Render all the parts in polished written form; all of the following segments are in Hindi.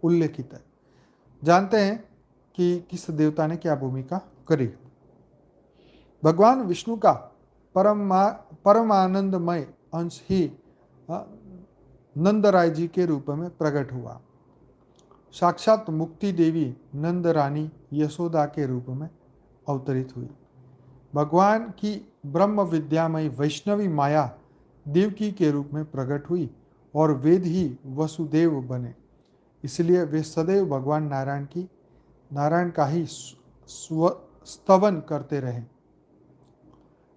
उल्लेखित है। जानते हैं कि किस देवता ने क्या भूमिका करी। भगवान विष्णु का परमानंदमय अंश ही अ, नंदराय जी के रूप में प्रकट हुआ। साक्षात मुक्ति देवी नंद रानी यशोदा के रूप में अवतरित हुई। भगवान की ब्रह्म विद्यामयी वैष्णवी माया देवकी के रूप में प्रकट हुई और वेद ही वसुदेव बने। इसलिए वे सदैव भगवान नारायण का ही स्तवन करते रहे।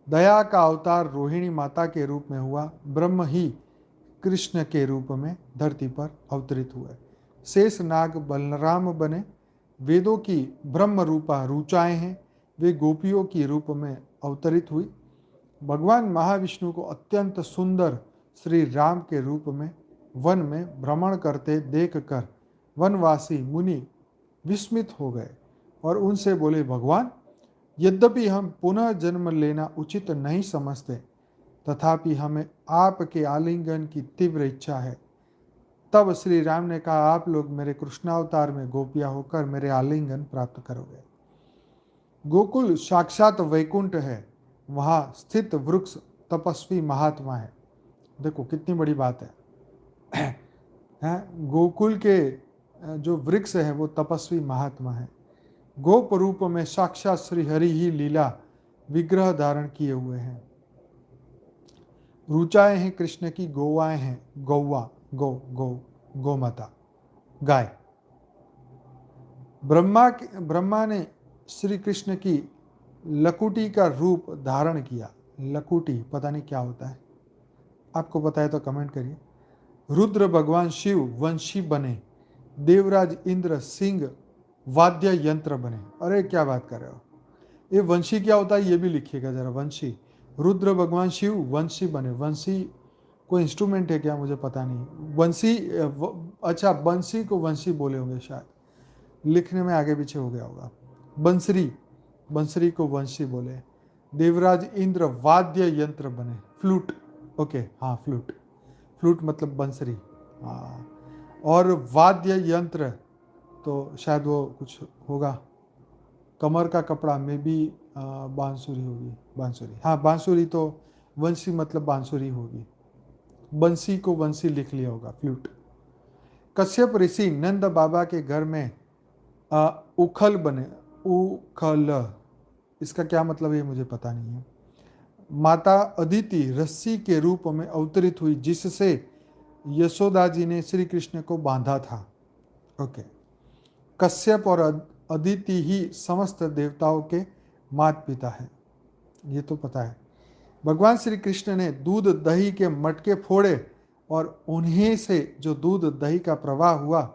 दया का अवतार रोहिणी माता के रूप में हुआ। ब्रह्म ही कृष्ण के रूप में धरती पर अवतरित हुए। शेष नाग बलराम बने। वेदों की ब्रह्म रूपा ऋचाएं हैं, वे गोपियों की रूप में अवतरित हुई। भगवान महाविष्णु को अत्यंत सुंदर श्री राम के रूप में वन में भ्रमण करते देखकर वनवासी मुनि विस्मित हो गए और उनसे बोले, भगवान, यद्यपि हम पुनः जन्म लेना उचित नहीं समझते, तथापि हमें आपके आलिंगन की तीव्र इच्छा है। तब श्री राम ने कहा, आप लोग मेरे कृष्णावतार में गोपियां होकर मेरे आलिंगन प्राप्त करोगे। गोकुल साक्षात वैकुंठ है, वहां स्थित वृक्ष तपस्वी महात्मा है। देखो कितनी बड़ी बात है। गोकुल के जो वृक्ष है वो तपस्वी महात्मा है। गोप रूप में साक्षात श्री हरि ही लीला विग्रह धारण किए हुए हैं। ऋचाएं हैं कृष्ण की, गोवाएं हैं, गौवा गौ माता गाय। ब्रह्मा ने श्री कृष्ण की लकुटी का रूप धारण किया। लकुटी पता नहीं क्या होता है, आपको पता है तो कमेंट करिए। रुद्र भगवान शिव वंशी बने। देवराज इंद्र सिंह वाद्य यंत्र बने। अरे क्या बात कर रहे हो, ये वंशी क्या होता है ये भी लिखिएगा जरा। वंशी, रुद्र भगवान शिव वंशी बने। वंशी कोई इंस्ट्रूमेंट है क्या, मुझे पता नहीं। बंसी अच्छा, बंसी को वंशी बोले होंगे शायद, लिखने में आगे पीछे हो गया होगा। बंसरी को वंशी बोले। देवराज इंद्र वाद्य यंत्र बने। फ्लूट, ओके हाँ फ्लूट मतलब बंसरी। हाँ, और वाद्य यंत्र तो शायद वो कुछ होगा। कमर का कपड़ा में भी बांसुरी होगी। बांसुरी, हाँ बांसुरी तो वंशी मतलब बांसुरी होगी। बंसी को वंशी लिख लिया होगा, फ्लूट। कश्यप ऋषि नंद बाबा के घर में उखल बने। उखल, इसका क्या मतलब है मुझे पता नहीं है। माता अदिति रस्सी के रूप में अवतरित हुई, जिससे यशोदा जी ने श्री कृष्ण को बांधा था। ओके। कश्यप और अदिति ही समस्त देवताओं के माता पिता है, ये तो पता है। भगवान श्री कृष्ण ने दूध दही के मटके फोड़े और उन्हीं से जो दूध दही का प्रवाह हुआ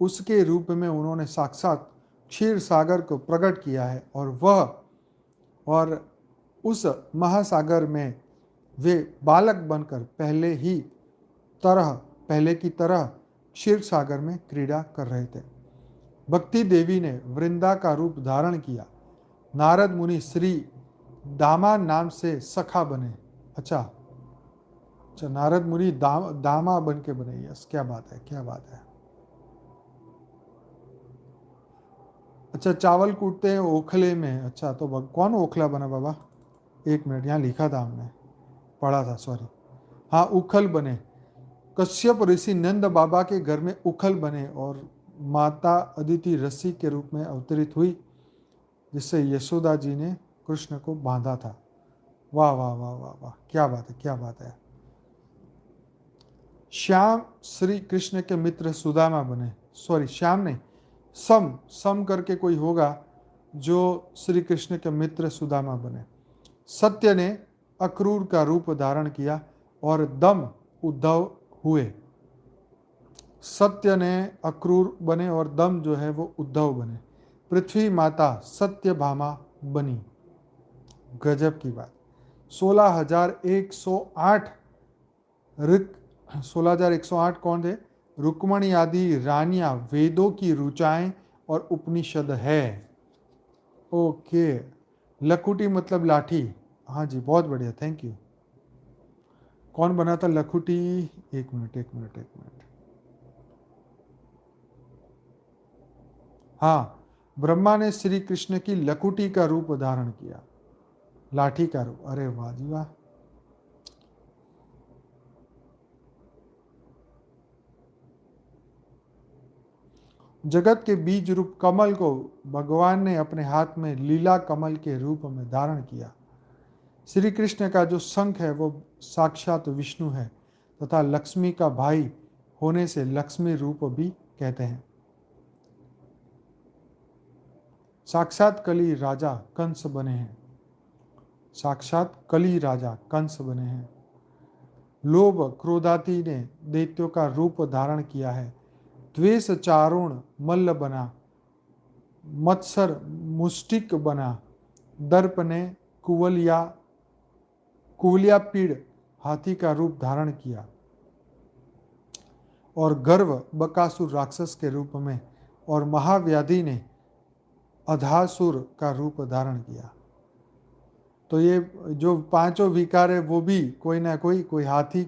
उसके रूप में उन्होंने साक्षात क्षीर सागर को प्रकट किया है। और उस महासागर में वे बालक बनकर पहले की तरह क्षीर सागर में क्रीड़ा कर रहे थे। भक्ति देवी ने वृंदा का रूप धारण किया। नारद मुनि श्री दामा नाम से सखा बने। अच्छा, नारद मुनि दामा बन के बने। यस, क्या बात है। अच्छा, चावल कूटते हैं ओखले में। अच्छा, तो कौन ओखला बना बाबा? एक मिनट, यहाँ लिखा था, हमने पढ़ा था, सॉरी। हाँ, उखल बने। कश्यप ऋषि नंद बाबा के घर में उखल बने और माता अदिति रस्सी के रूप में अवतरित हुई, जिससे यशोदा जी ने कृष्ण को बांधा था। वाह वाह वाह वाह वाह, क्या बात है। श्याम श्री कृष्ण के मित्र सुदामा बने। सॉरी, श्याम नहीं, सम करके कोई होगा जो श्री कृष्ण के मित्र सुदामा बने। सत्य ने अक्रूर का रूप धारण किया और दम उद्धव हुए। सत्य ने अक्रूर बने और दम जो है वो उद्धव बने। पृथ्वी माता सत्यभामा बनी। गजब की बात। 16,108 16,108 कौन थे? रुक्मणी आदि रानियां, वेदों की ऋचाएं और उपनिषद है। ओके, लकुटी मतलब लाठी। हाँ जी, बहुत बढ़िया, थैंक यू। कौन बना था लकुटी? एक मिनट। हाँ, ब्रह्मा ने श्री कृष्ण की लकुटी का रूप धारण किया, लाठी का रूप। अरे वाह जी वाह। जगत के बीज रूप कमल को भगवान ने अपने हाथ में लीला कमल के रूप में धारण किया। श्री कृष्ण का जो शंख है वो साक्षात विष्णु है तथा लक्ष्मी का भाई होने से लक्ष्मी रूप भी कहते हैं। साक्षात कली राजा कंस बने हैं, साक्षात कली राजा कंस बने हैं। लोभ क्रोधाती ने दैत्यों का रूप धारण किया है। द्वेष चारुण मल्ल बना, मत्सर मुष्टिक बना, दर्प ने कुवलिया पीड़ हाथी का रूप धारण किया और गर्व बकासुर राक्षस के रूप में, और महाव्याधि ने अधासुर का रूप धारण किया। तो ये जो पांचों विकार है वो भी कोई ना कोई हाथी,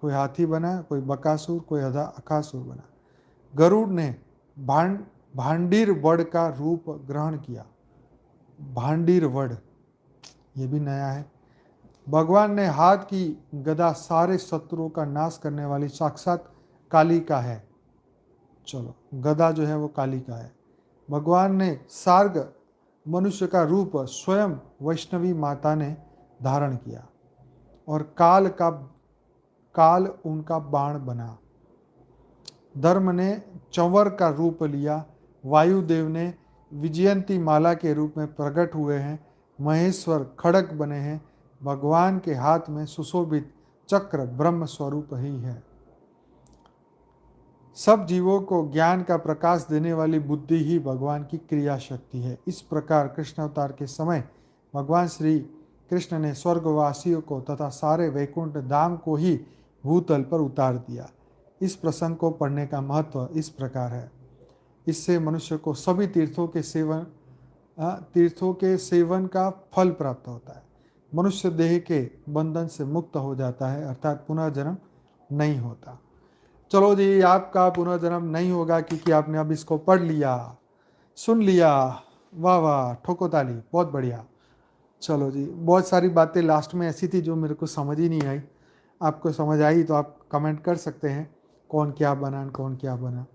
कोई हाथी बना, कोई बकासुर, कोई अकासुर बना। गरुड़ ने भांडीर वड का रूप ग्रहण किया। भांडीर वड ये भी नया है। भगवान ने हाथ की गदा सारे शत्रुओं का नाश करने वाली साक्षात काली का है। चलो, गदा जो है वो काली का है। भगवान ने सार्ग मनुष्य का रूप स्वयं वैष्णवी माता ने धारण किया और काल उनका बाण बना। धर्म ने चंवर का रूप लिया। वायुदेव ने विजयंती माला के रूप में प्रकट हुए हैं। महेश्वर खड़ग बने हैं। भगवान के हाथ में सुशोभित चक्र ब्रह्म स्वरूप ही है। सब जीवों को ज्ञान का प्रकाश देने वाली बुद्धि ही भगवान की क्रिया शक्ति है। इस प्रकार कृष्ण अवतार के समय भगवान श्री कृष्ण ने स्वर्गवासियों को तथा सारे वैकुंठ धाम को ही भूतल पर उतार दिया। इस प्रसंग को पढ़ने का महत्व इस प्रकार है। इससे मनुष्य को सभी तीर्थों के सेवन का फल प्राप्त होता है। मनुष्य देह के बंधन से मुक्त हो जाता है, अर्थात पुनर्जन्म नहीं होता। चलो जी, आपका पुनर्जन्म नहीं होगा क्योंकि आपने अब इसको पढ़ लिया, सुन लिया। वाह वाह, ठोको ताली, बहुत बढ़िया। चलो जी, बहुत सारी बातें लास्ट में ऐसी थी जो मेरे को समझ ही नहीं आई। आपको समझ आई तो आप कमेंट कर सकते हैं कौन क्या बना, कौन क्या बना।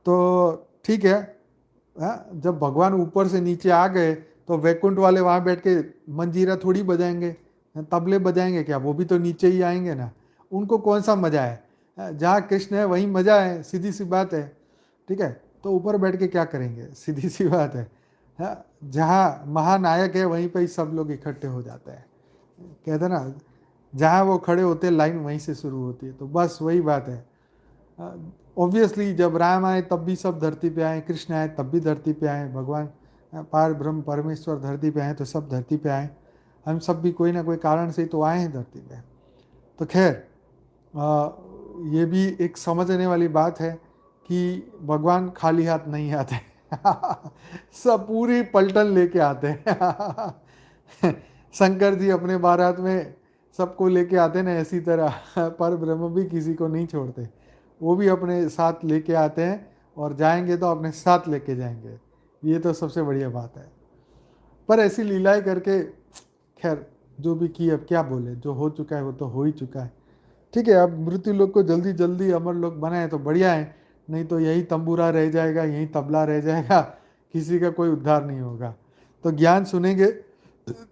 तो ठीक है। जब भगवान ऊपर से नीचे आ गए तो वैकुंठ वाले वहाँ बैठ के मंजीरा थोड़ी बजाएंगे, तबले बजाएंगे क्या? वो भी तो नीचे ही आएंगे ना। उनको कौन सा मजा है? जहाँ कृष्ण है वहीं मजा है, सीधी सी बात है। ठीक है, तो ऊपर बैठ के क्या करेंगे? सीधी सी बात है। जहाँ महानायक है वहीं पर ही सब लोग इकट्ठे हो जाते हैं। कहते ना, जहाँ वो खड़े होते हैं लाइन वहीं से शुरू होती है। तो बस वही बात है। ऑब्वियसली जब राम आए तब भी सब धरती पे आए, कृष्ण आए तब भी धरती पे आए, भगवान पार ब्रह्म परमेश्वर धरती पे आए तो सब धरती पे आए। हम सब भी कोई ना कोई कारण से तो आए हैं धरती पे। तो खैर, ये भी एक समझने वाली बात है कि भगवान खाली हाथ नहीं आते सब पूरी पलटन लेके आते हैं शंकर जी अपने बारात में सबको लेके आते ना, ऐसी तरह पर ब्रह्म भी किसी को नहीं छोड़ते। वो भी अपने साथ लेके आते हैं और जाएंगे तो अपने साथ लेके जाएंगे। ये तो सबसे बढ़िया बात है। पर ऐसी लीलाएं करके, खैर जो भी की, अब क्या बोले, जो हो चुका है वो तो हो ही चुका है। ठीक है, अब मृत्यु लोग को जल्दी जल्दी अमर लोग बनाए तो बढ़िया है, नहीं तो यही तंबूरा रह जाएगा, यही तबला रह जाएगा, किसी का कोई उद्धार नहीं होगा। तो ज्ञान सुनेंगे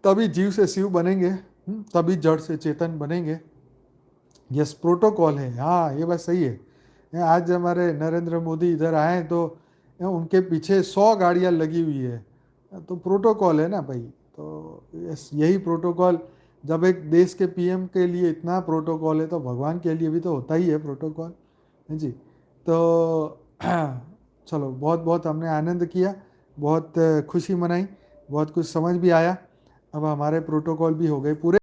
तभी जीव से शिव बनेंगे, तभी जड़ से चेतन बनेंगे। यस, प्रोटोकॉल है। हाँ, ये बात सही है। आज हमारे नरेंद्र मोदी इधर आए तो उनके पीछे 100 गाड़ियाँ लगी हुई है, तो प्रोटोकॉल है ना भाई। तो यस, यही प्रोटोकॉल, जब एक देश के पीएम के लिए इतना प्रोटोकॉल है तो भगवान के लिए भी तो होता ही है प्रोटोकॉल, है जी। तो चलो, बहुत बहुत हमने आनंद किया, बहुत खुशी मनाई, बहुत कुछ समझ भी आया। अब हमारे प्रोटोकॉल भी हो गए पूरे।